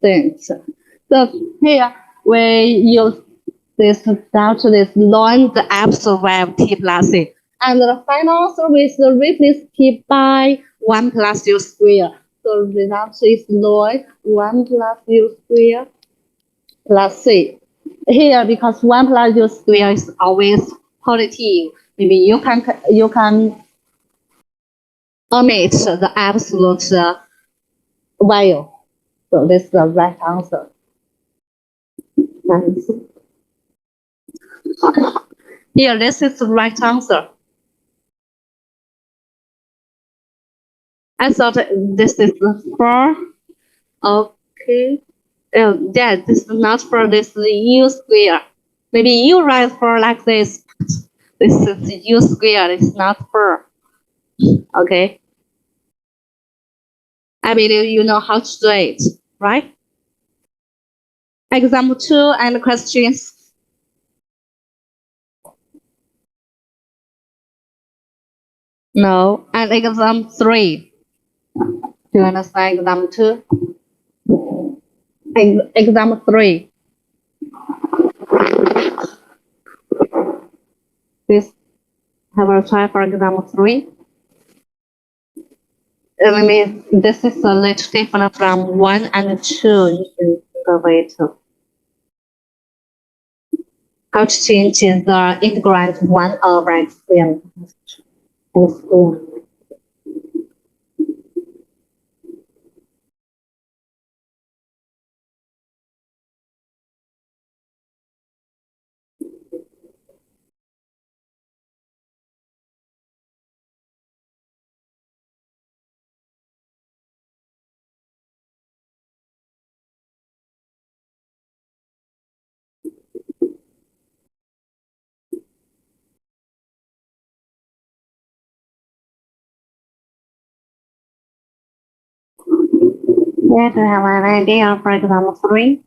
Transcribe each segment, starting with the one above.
constant. So here we use this learn the absolute value of t plus c. And the final answer is replace t by 1 plus u square. So the result is learn 1 plus u square plus c. Here, because 1 plus u square is always positive, maybe you can omit the absolute value. So this is the right answer. Here, this is the right answer. I thought this is 4. Okay. Yeah, this is not 4, this is u square. Maybe you write 4 like this. This is u square, it's not 4. Okay. I believe you know how to do it, right? Example 2 and questions. No. And example 3. Do you understand example 2? Example 3. Please have a try for example 3. Maybe this is a little different from 1 and 2. You should go it. How to change the integrand 1 over x squared. Yeah, to have an idea for example 3.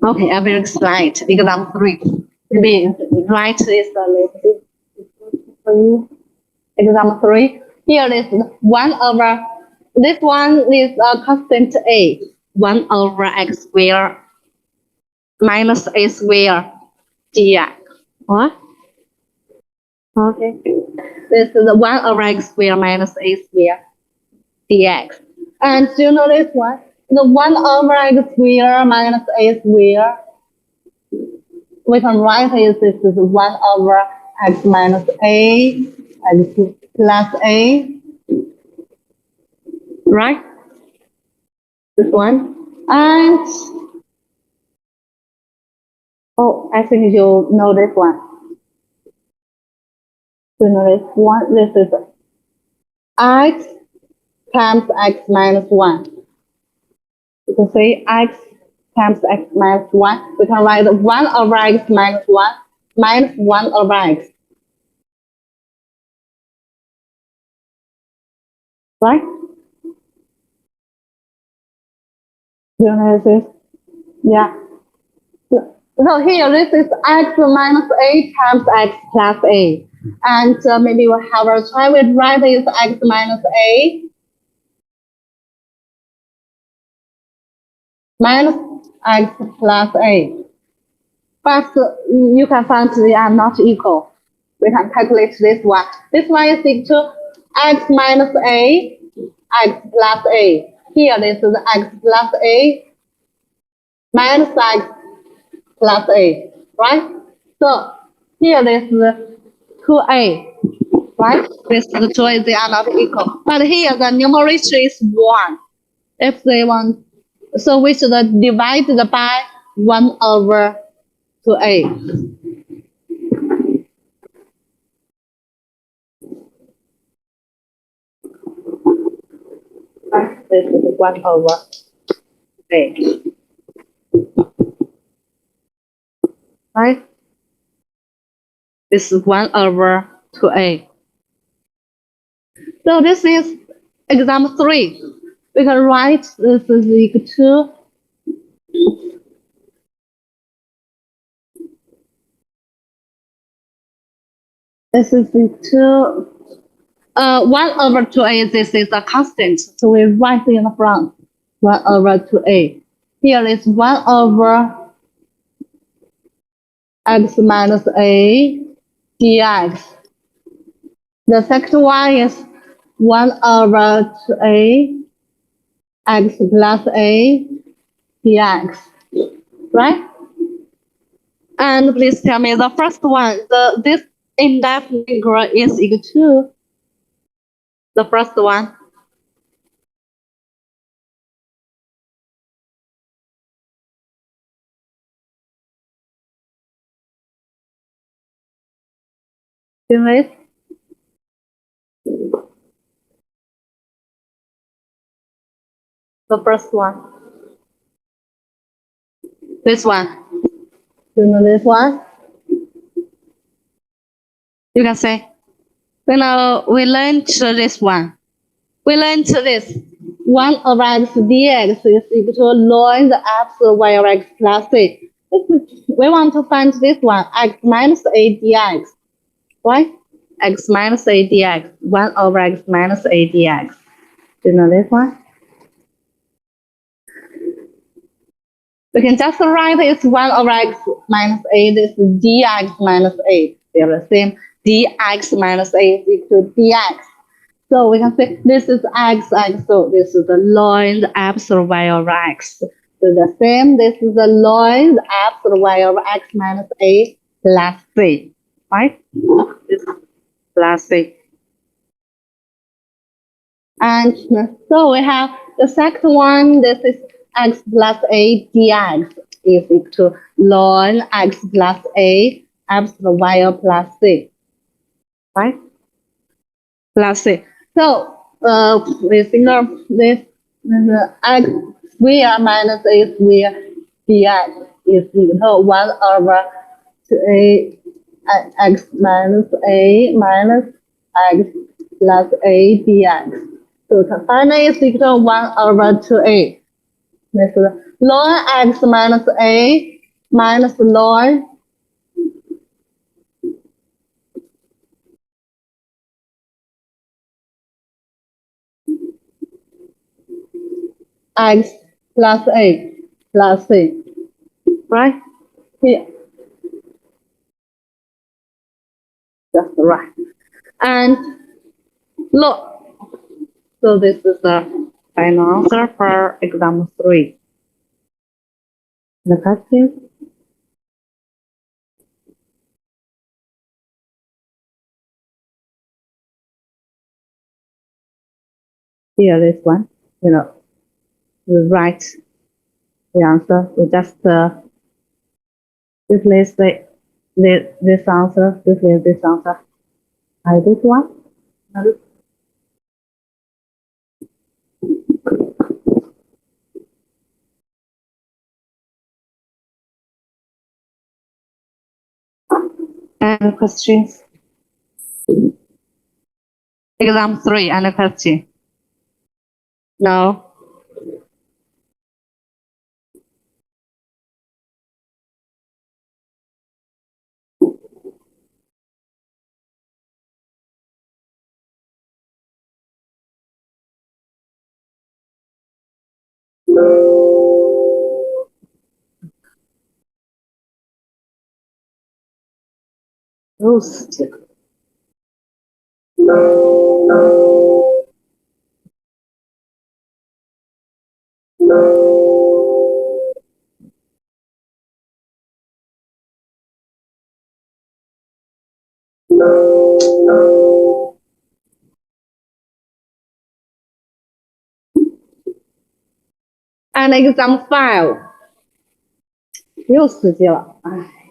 Okay, I will explain example 3. Maybe right is a little bit for you. Example 3. Here is 1 over, this one is a constant a, 1 over x squared minus a squared dx. What? Okay. This is 1 over x squared minus a squared dx. And do you know this one? The 1 over x squared minus a squared, we can write it this is 1 over x minus a, x plus a, right? This one. And, oh, I think you know this one. You know this one? This is x times x minus 1. You can say x times x minus 1. We can write 1 over x minus 1 minus 1 over x. Right? Do you know this? Yeah. So here, this is x minus a times x plus a. And maybe we'll have a try with write this x minus a minus x plus a. But you can find they are not equal. We can calculate this one. This one is equal to x minus a, x plus a. Here, this is x plus a minus x plus a, right? So here, this is 2a, right? This is 2a, they are not equal. But here, the numerator is 1. If they want, so we should divide it by 1 over 2a. This is 1 over a. Right? This is 1 over 2a. So this is example 3. We can write this is equal to this is equal to 1 over 2a. This is a constant, so we write in the front 1 over 2a. Here is 1 over x minus a dx. The second one is 1 over 2a x plus a dx, right? And please tell me the first one, this indefinite integral is equal to the first one. Anyways, the first one. This one. You know this one? You can say. You know, we learned this one. We learned this. 1 over x dx is equal to ln the absolute y over x plus c. We want to find this one, x minus a dx, right? X minus a dx, 1 over x minus a dx. Do you know this one? We can just write it's 1 over x minus a, this is dx minus a. They are the same. dx minus a is equal to dx. So we can say this is x, so this is the ln the absolute y over x. So the same, this is the ln the absolute y over x minus a plus c, right? This is plus c. And so we have the second one, this is x plus a dx is equal to ln x plus a absolute y over plus c, right? Plus c. So we figure this x square minus a square dx is equal to 1 over 2a x minus a minus x plus a dx. So finally is equal to 1 over 2a. This is ln x minus a minus ln x plus a plus c, right? Here, that's right. And look, so this is the final answer for exam 3. The question. Here, this one, you know, we write the answer. We just replace this answer, replace this answer. This one. And questions. Exam 3 and a question. No. Roast. And exam 5. 又死机了，哎。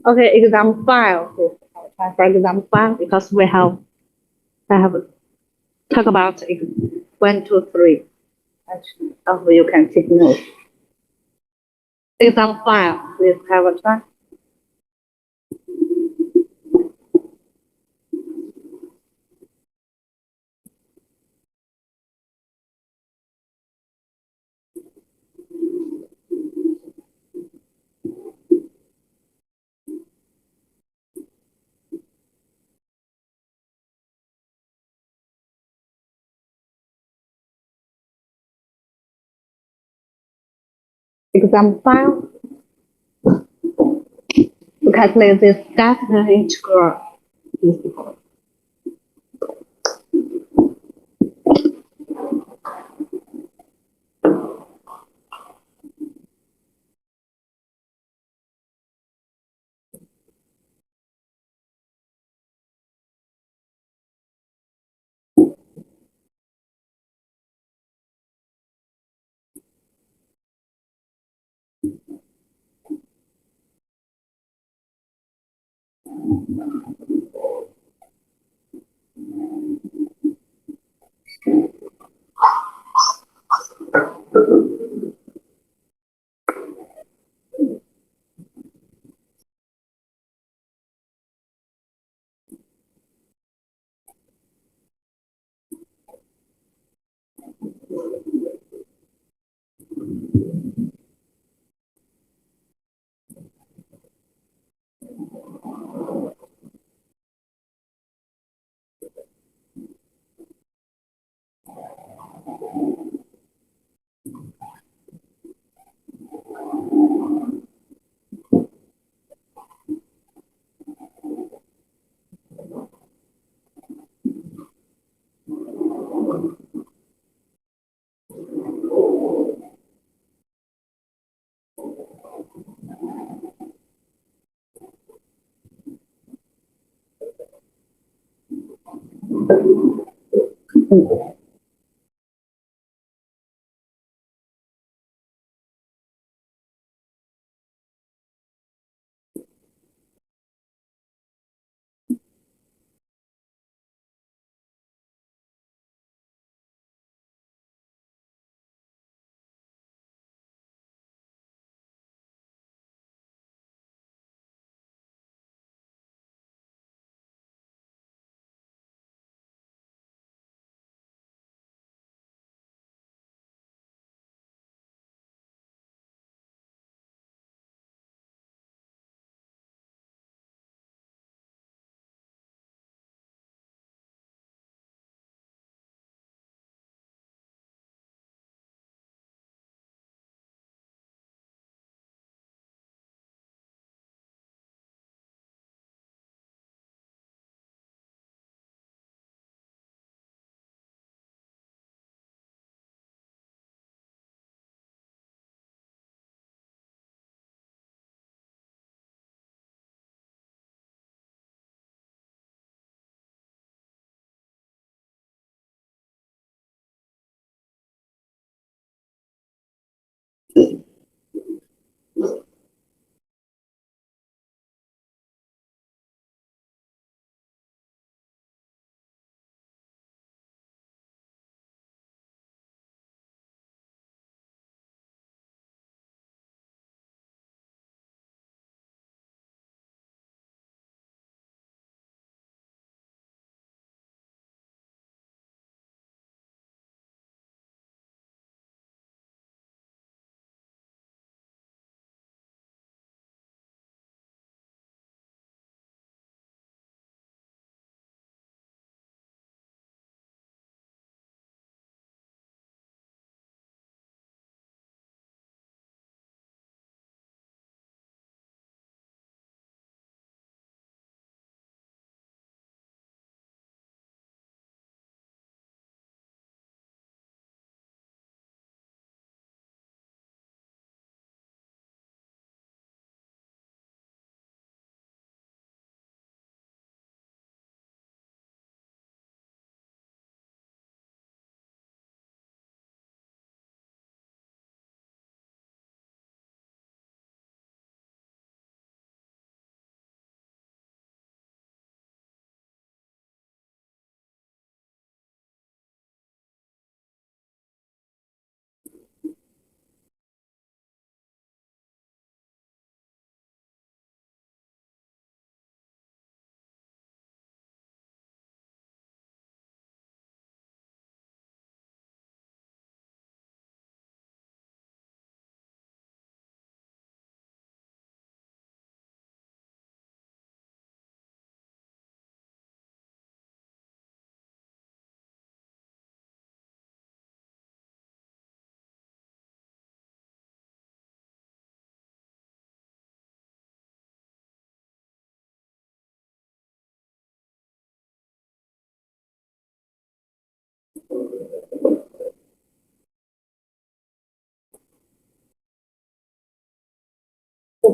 Okay, exam file. For exam file, because I have talk about 1, 2, 3. Actually, you can take note. Exam file. Please have a try. Exam file. To calculate this data integral.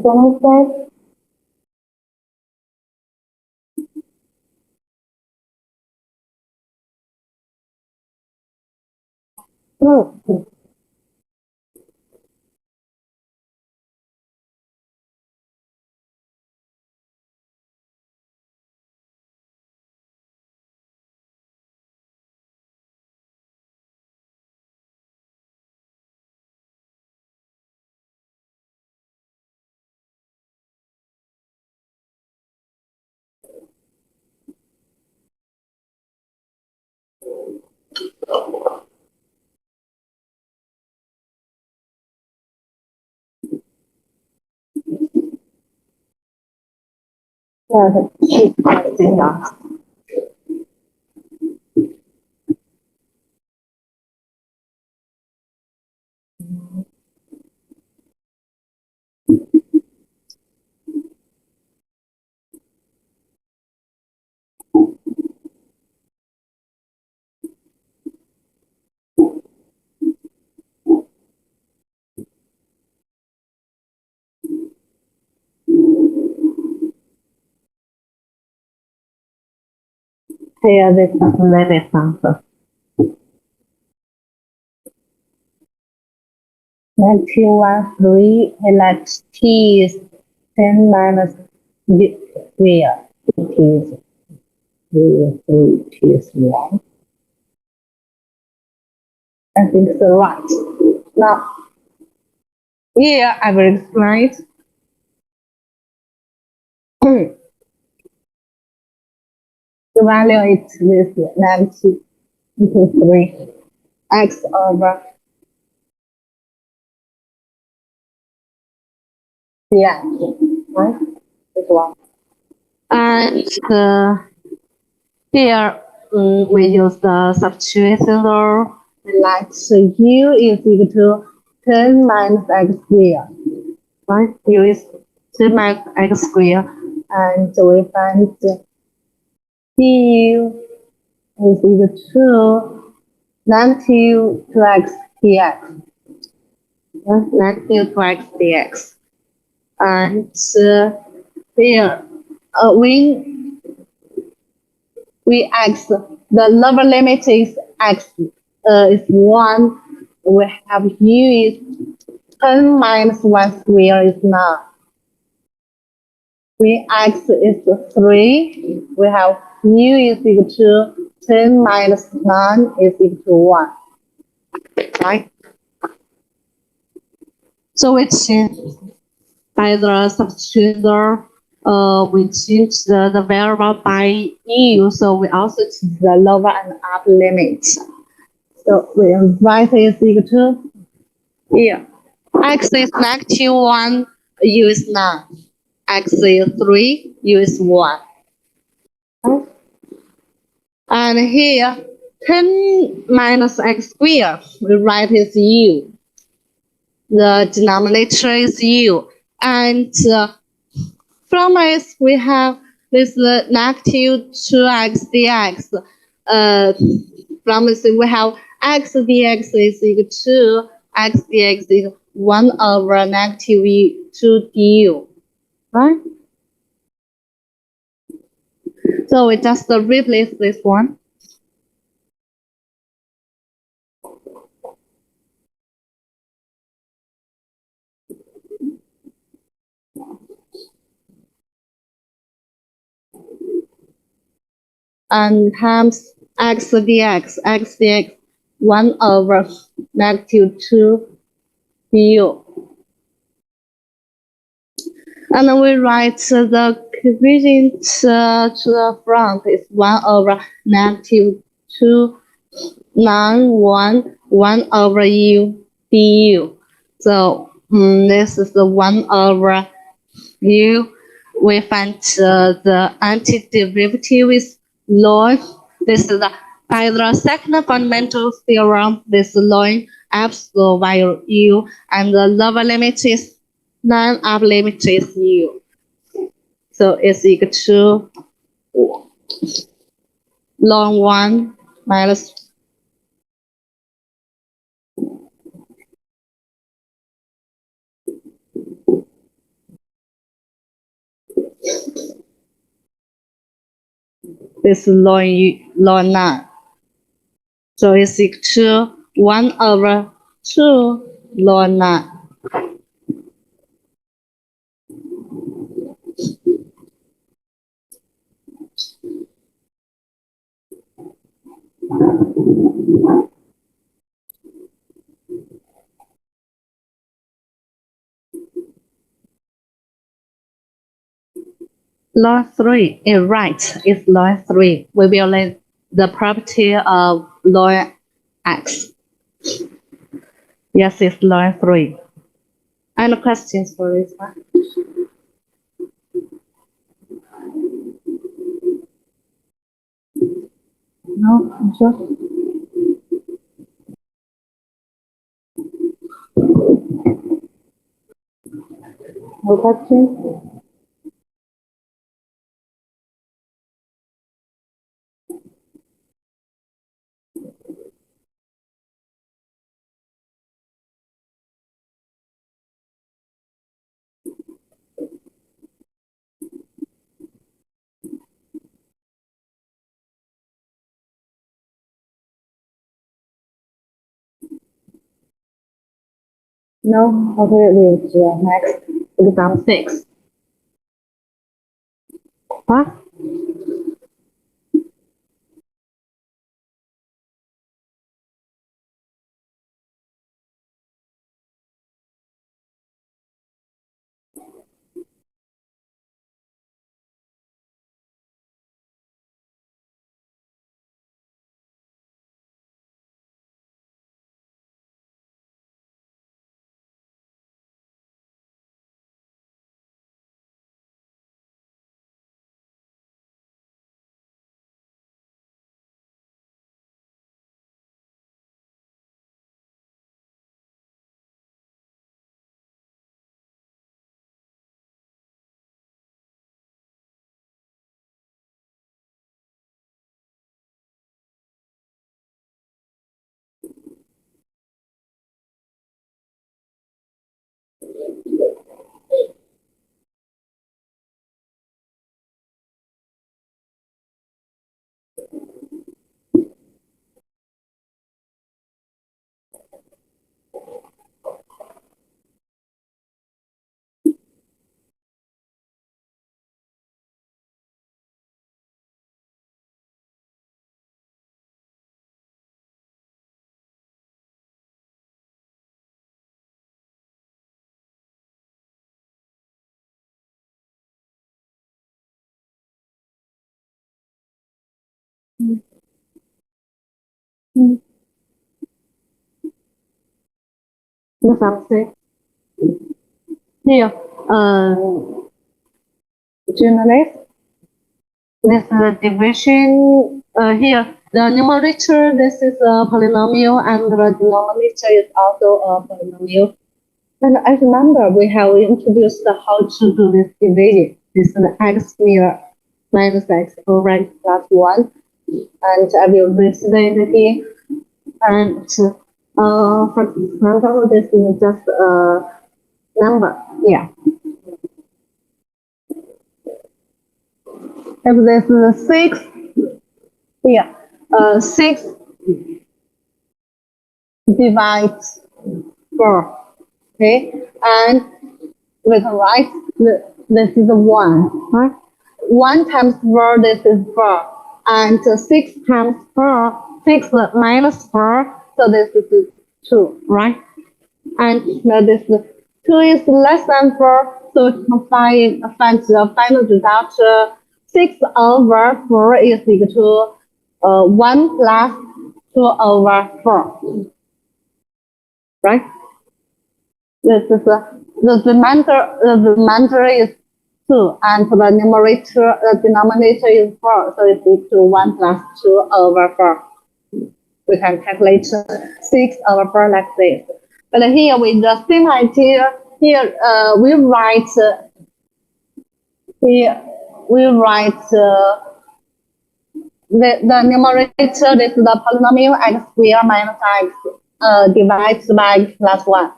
understand? Hmm. Yeah, keep pressing down. Here, this is limit answer. -1, 3, and let t is 10 minus b square. T is 3, t is 1. I think so, right. Now, here I will explain. The value is this negative into 3 x over dx, right? This one. And here we use the substitution law. Like u is equal to 10 minus x squared, right? U is 10 minus x squared. And we find du is equal to negative 2x dx. Negative 2x dx. And here we x, the lower limit is x is 1. We have u is 10 minus 1 square is 9. We x is 3. We have u is equal to 10 minus 9 is equal to 1. Right? So we change by the substitution, we change the variable by u, so we also change the lower and upper limit. So we write is equal to here. X is -1, u is 9. X is 3, u is 1. And here, 10 minus x squared, we write is u. The denominator is u. And from this, we have this negative 2x dx. From this, we have x dx is equal to x dx is 1 over negative 2 du. Right? So we just replace this one. And times x dx 1 over negative 2 du. And then we write the coefficient to the front is 1 over negative 2 9 1 over u du. So this is the 1 over u. We find the antiderivative is ln. This is by the second fundamental theorem. This ln absolute value u, and the lower limit is 9, upper limit is u. So it's equal to ln 1 minus This law 9. So it's equal to 1 over 2 law 9. Law 3 is right. It's law 3. We will let the property of law x. Yes, it's law 3. Any questions for this one? No, I'm sure. No questions? No? Okay, we'll next. Exam 6. Huh? Exam 6. Here, journalist. This is the division here. The numerator, this is a polynomial, and the denominator is also a polynomial. And I remember we have introduced how to do this division. This is x squared minus x over x plus 1. And I will restate it here. And for example, this is just a number. Yeah. If this is 6, here, 6 divides 4. Okay, and we can write this is 1. Right? 1 times 4, this is 4. And 6 times 4, 6 minus 4, so this is 2, right? And now this 2 is less than 4, so we can find the final result. 6 over 4 is equal to 1 plus 2 over 4, right? This is the remainder is 2, and for the numerator, the denominator is 4, so it's equal to 1 plus 2 over 4. We can calculate 6 over 4 like this. But here with the same idea, here we write the numerator, this is the polynomial x squared minus x divided by x plus 1.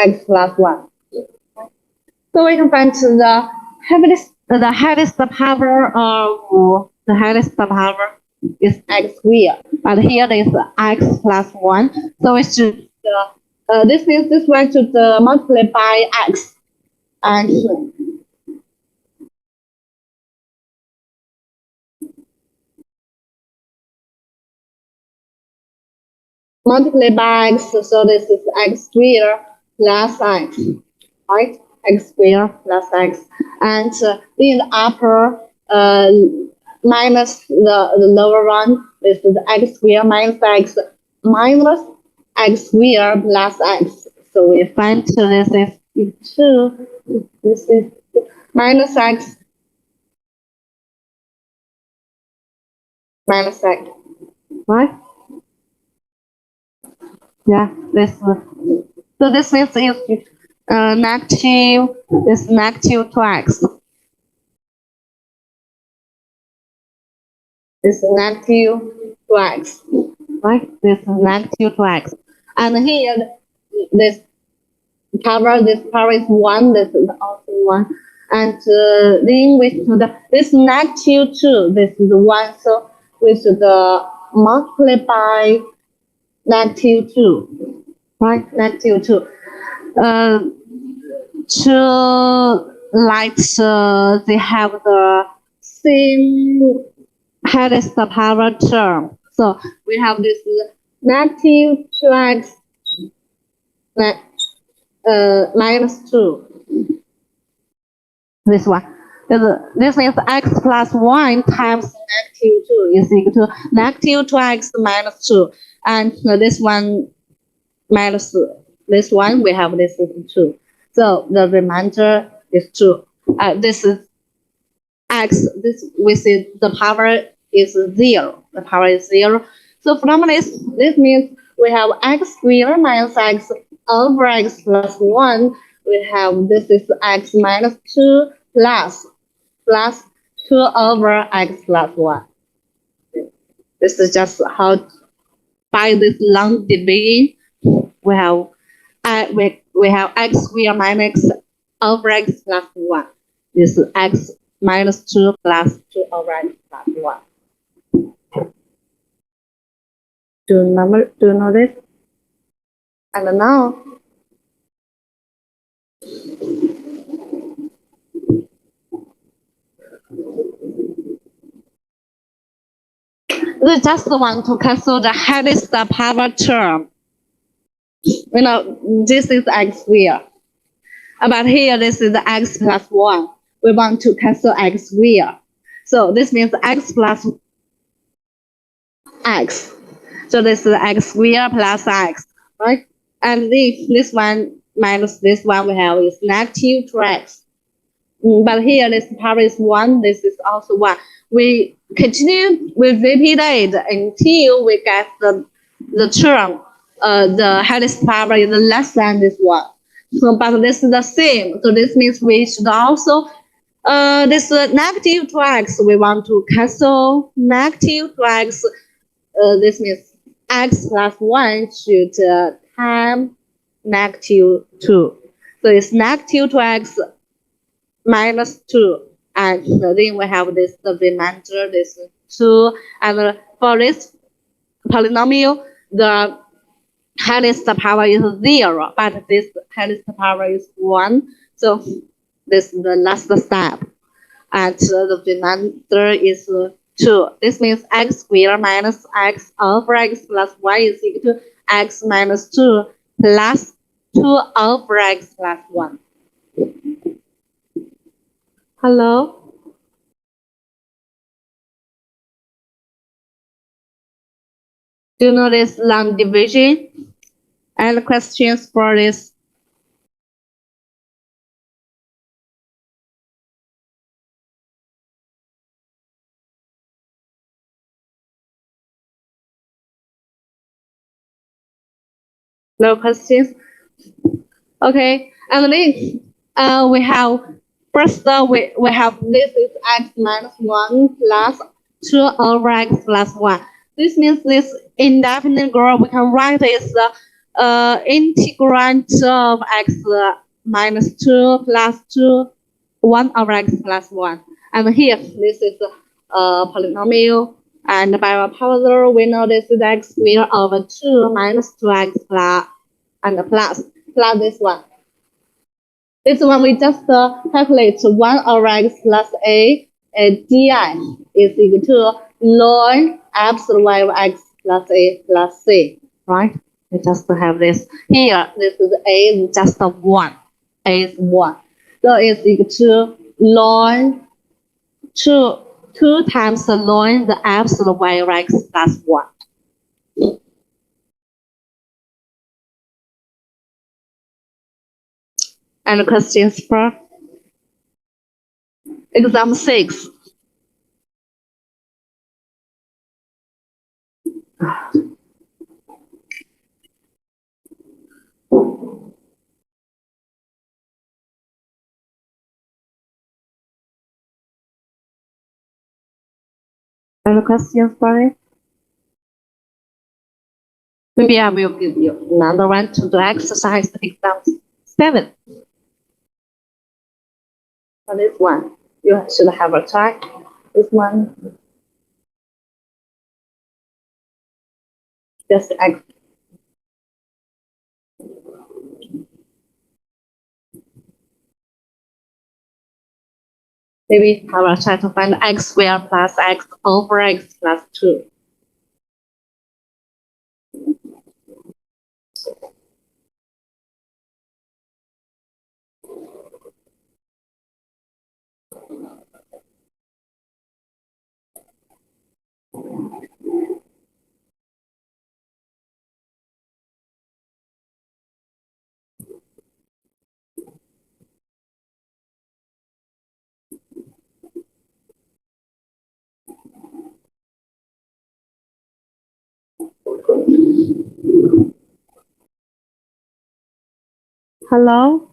x plus 1. So we can find the highest power of the highest power is x squared, but here is x plus 1. So we should this means this one should multiply by x and multiply by x. So this is x squared plus x, right? X squared plus x, and in the upper minus the lower one, this is x squared minus x minus x squared plus x. So we find this is 2. This is minus x minus x, right? Yeah, this. So this means is negative. Is negative 2x. It's negative 2x, right? This is negative 2x, and here this power is 1. This is also 1, and then with this negative 2. This is 1. So we should multiply by negative 2, right? Negative 2. To like they have the same highest power term. So we have this negative 2x minus 2. This one. This means x plus 1 times negative 2 is equal to negative 2x minus 2. And this one minus this one, we have this is 2. So the remainder is 2. This is x. This we see the power is 0. The power is 0. So from this means we have x squared minus x over x plus 1. We have this is x minus 2 plus 2 over x plus 1. This is just how by this long division we have we have x squared minus over x plus 1. This is x minus 2 plus 2 over x plus 1. Do you know this? And now we just want to cancel the highest power term. You know, this is x squared. But here, this is x plus 1. We want to cancel x squared. So this means x plus x. So this is x squared plus x, right? And this one minus this one we have is negative 2x. But here, this power is 1. This is also 1. We continue, we repeat it until we get the term, the highest power is less than this one. So, but this is the same. So this means we should also, this negative 2x, we want to cancel negative 2x. This means x plus 1 should times negative 2. So it's negative 2x minus 2. And then we have this the remainder, this 2. And for this polynomial, the highest power is 0, but this highest power is 1. So this is the last step. And the remainder is 2. This means x squared minus x over x plus 1 is equal to x minus 2 plus 2 over x plus 1. Hello? Do you know this long division? Any questions for this? No questions? Okay, and then we have first we have this is x minus 1 plus 2 over x plus 1. This means this indefinite group we can write is integrand of x minus 2 plus 2, 1 over x plus 1. And here, this is a polynomial. And by our power law, we know this is x squared over 2 minus 2x plus, and plus this one. This one we just calculate 1 over x plus a di is equal to ln absolute value of x plus a plus c, right? We just have this. Here, this is a is just a 1. A is 1. So it's equal to ln 2 times ln the absolute value of x plus 1. And questions for example 6. Any questions for it? Maybe I will give you another one to do exercise example 7. For this one, you should have a try. This one, just x. Maybe I will try to find x squared plus x over x plus 2. Hello?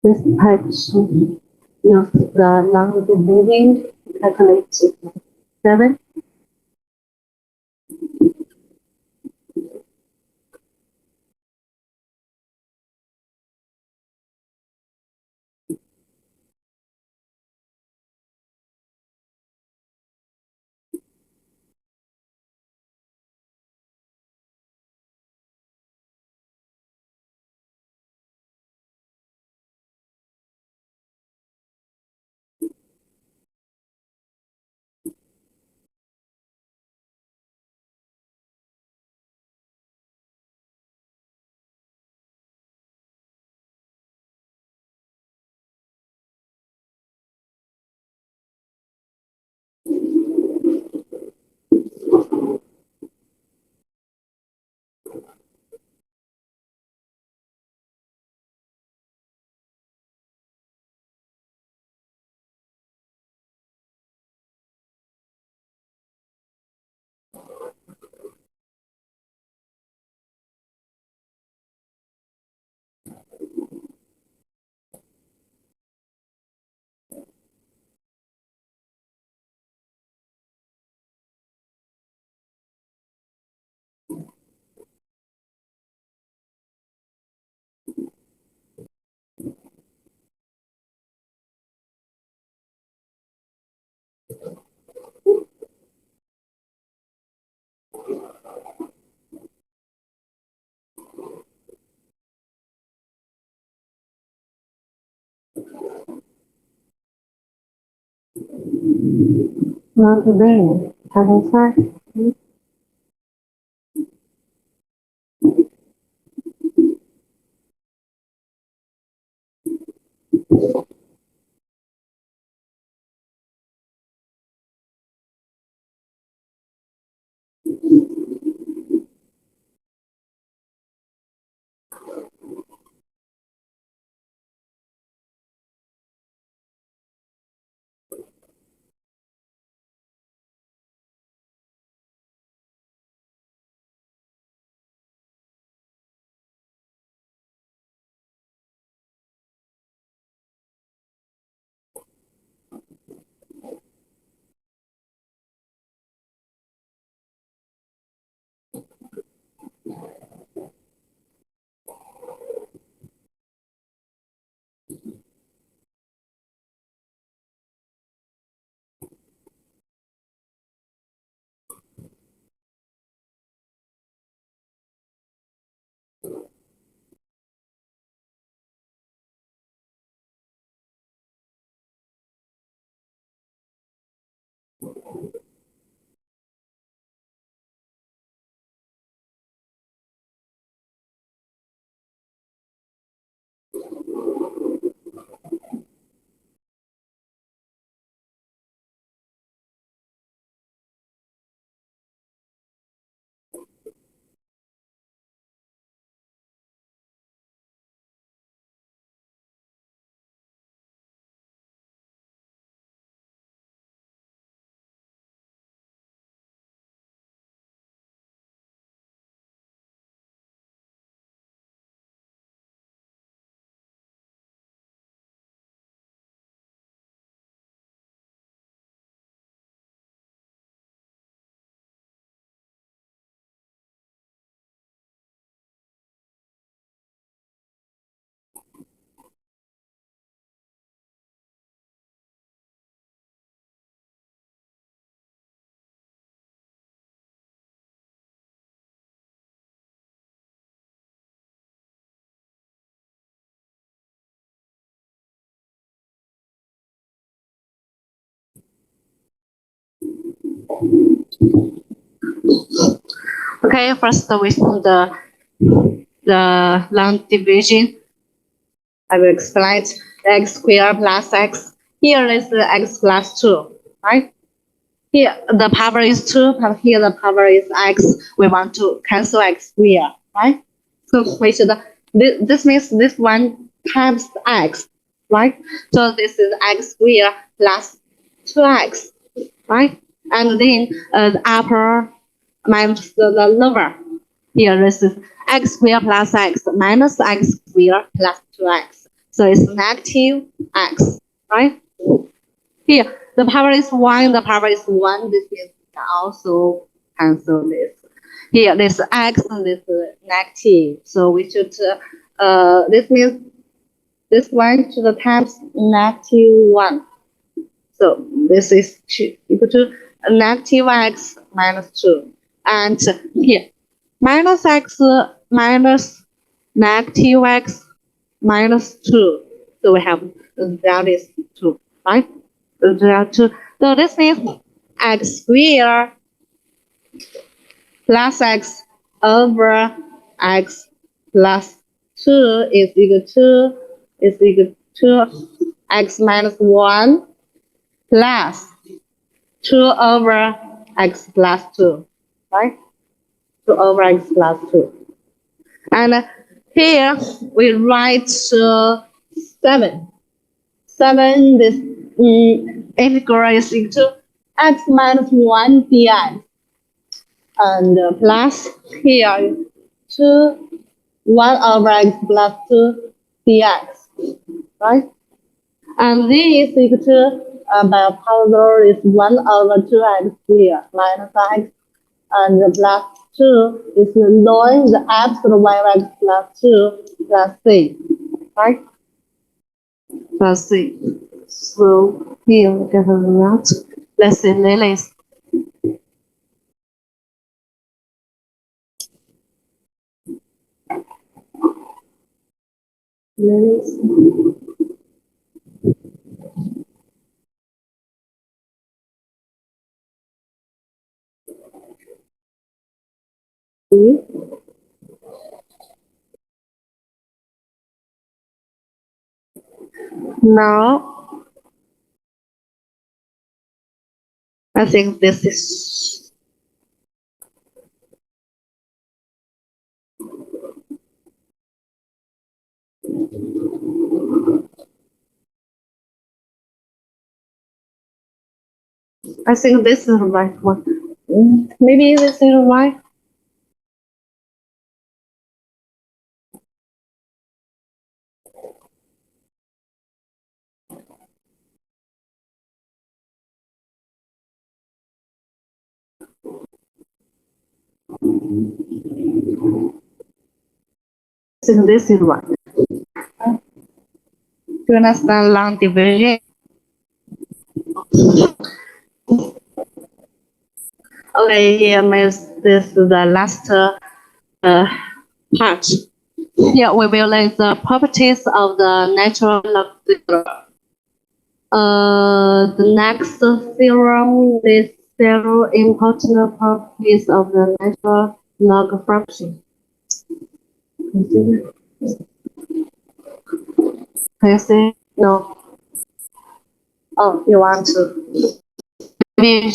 This page use the non-dividing calculate 7. Not today. Have a side. Okay, first we found the long division. I will explain x squared plus x. Here is the x plus 2, right? Here the power is 2, but here the power is x. We want to cancel x squared, right? So we should, this means this one times x, right? So this is x squared plus 2x, right? And then the upper minus the lower. Here this is x squared plus x minus x squared plus 2x. So it's negative x, right? Here the power is 1, the power is 1. This means we can also cancel this. Here this x and this negative. So we should, this means this one to the times -1. So this is equal to negative x minus 2. And here, minus x minus negative x minus 2. So we have that is 2, right? There are 2. So this means x squared plus x over x plus 2 is equal to x minus 1 plus 2 over x plus 2, right? 2 over x plus 2. And here we write 7. 7, this integral is equal to x minus 1 dx. And plus here 2, 1 over x plus 2 dx, right? And this is equal to, by power is 1 over 2x squared minus x, and the plus 2 is ln the absolute y x plus 2 plus c, right? Plus c. So here we get a result. Let's see Lily's. Lily's. B. Now, I think this is I think this is the right one. Maybe this is right. I think this is right. To understand long division. Okay, here is this the last part. Here we will learn the properties of the natural log theorem. The next theorem is several important properties of the natural log function. Can you see? No. Oh, you want to? Maybe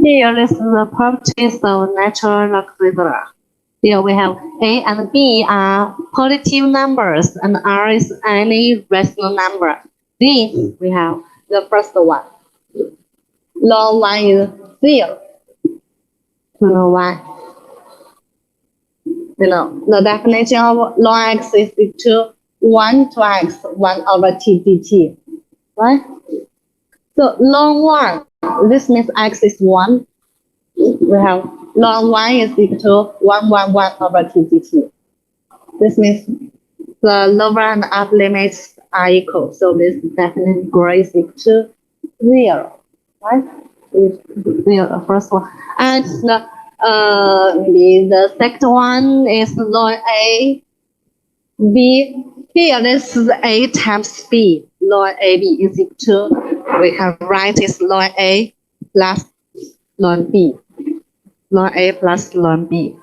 here is the properties of natural log theorem. Here we have A and B are positive numbers and R is any rational number. D, we have the first one. Log 1 is 0. You know why? You know, the definition of log x is equal to 1 to x, 1 over t dt. Right? So log 1, this means x is 1. We have log 1 is equal to 1 over t dt. This means the lower and upper limits are equal. So this definitely grade is equal to 0. Right? It's 0, first one. And maybe the second one is log A, B. Here, this is A times B. Log AB is equal to, we can write is log A plus log B. Log A plus log B.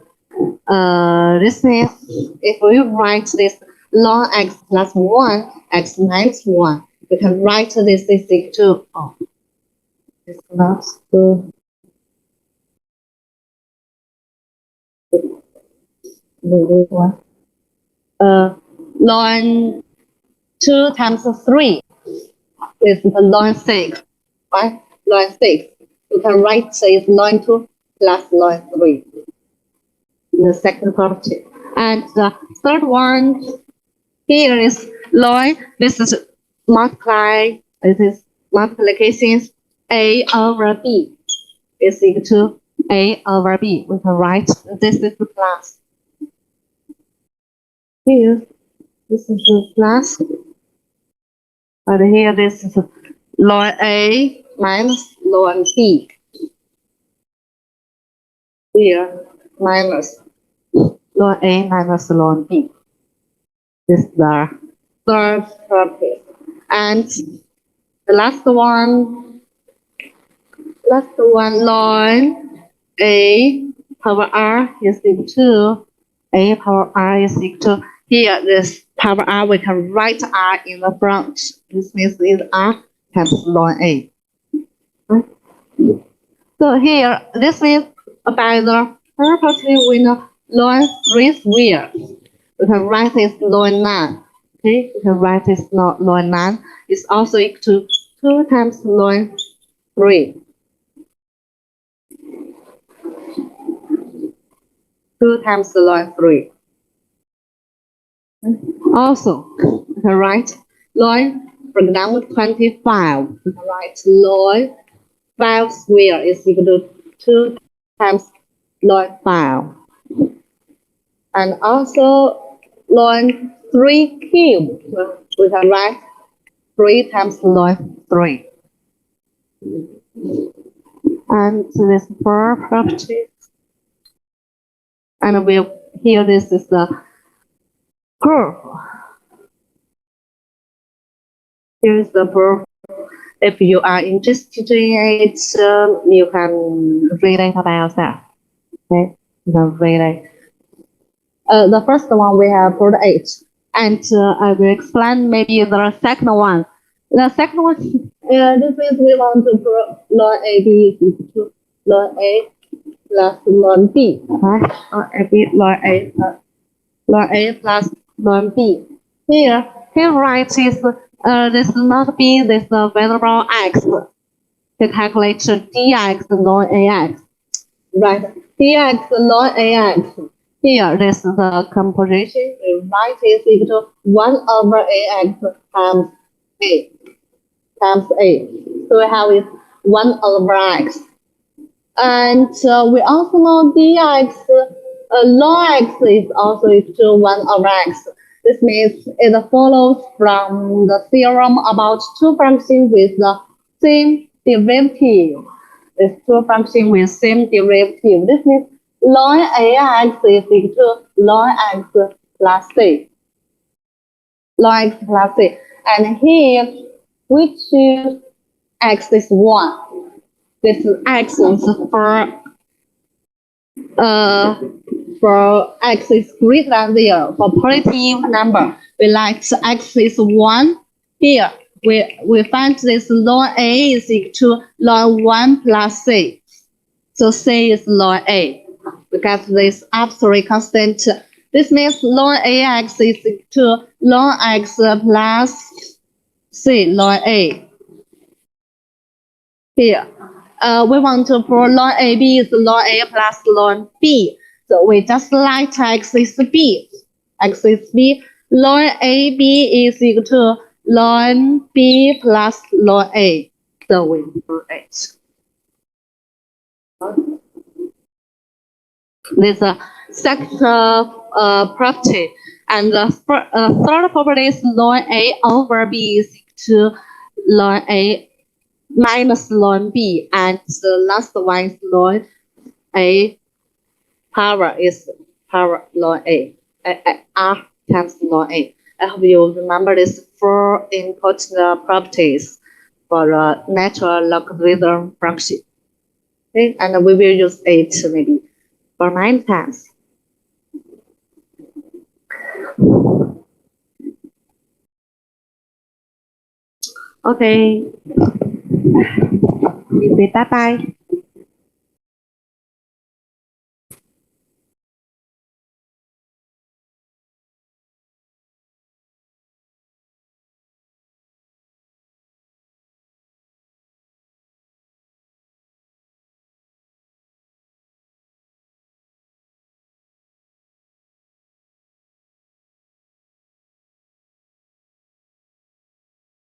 This means if we write this log x plus 1, x minus 1, we can write this is equal to, it's not the one. Log 2 times 3 is the log 6, right? Log 6. You can write is log 2 plus log 3. The second property. And the third one here is log. This is multiply. This is multiplication A over B is equal to A over B. We can write this is the plus. Here, this is the plus. And here, this is log A minus log B. Here, minus log A minus log B. This is the third property. And the last one, log A power R is equal to A power R is equal to Here, this power R, we can write R in the front. This means it's R times ln A. So here, this means by the property we know ln 3 squared. We can write this ln 9. Okay, we can write this ln 9 is also equal to 2 times ln 3. 2 times ln 3. Also, we can write ln, for example, 25. We can write ln 5 squared is equal to 2 times ln 5. And also ln 3 cubed, we can write 3 times ln 3. And this property. And here this is the curve. Here is the proof. If you are interested in it, you can read it about that. Okay, you can read it. The first one we have proved it, and I will explain maybe the second one. The second one, this means we want to prove ln AB is equal to ln A plus ln B. Okay, ln A plus ln B. Here right is this not B, this variable x. To calculate dx ln AX. Right, dx ln AX. Here, this is the composition. Right is equal to 1 over AX times A. So we have is 1 over X. And we also know dx ln X is also equal to 1 over X. This means it follows from the theorem about two functions with the same derivative. These two functions with same derivative. This means ln AX is equal to ln X plus C. Ln X plus C. And here we choose X is 1. This X is for X is greater than 0. For positive number, we like X is 1. Here, we find this ln A is equal to ln 1 plus C. So C is ln A. We get this absolute constant. This means ln AX is equal to ln X plus C ln A. Here, we want to prove ln AB is ln A plus ln B. So we just write X is B. X is B. Ln AB is equal to ln B plus ln A. So we prove it. This is second property. And the third property is ln A over B is equal to ln A minus ln B. And the last one is ln A power is power ln A. R times ln A. I hope you remember these 4 important properties for a natural logarithm function. Okay, and we will use it maybe for 9 times. Okay. Bye bye.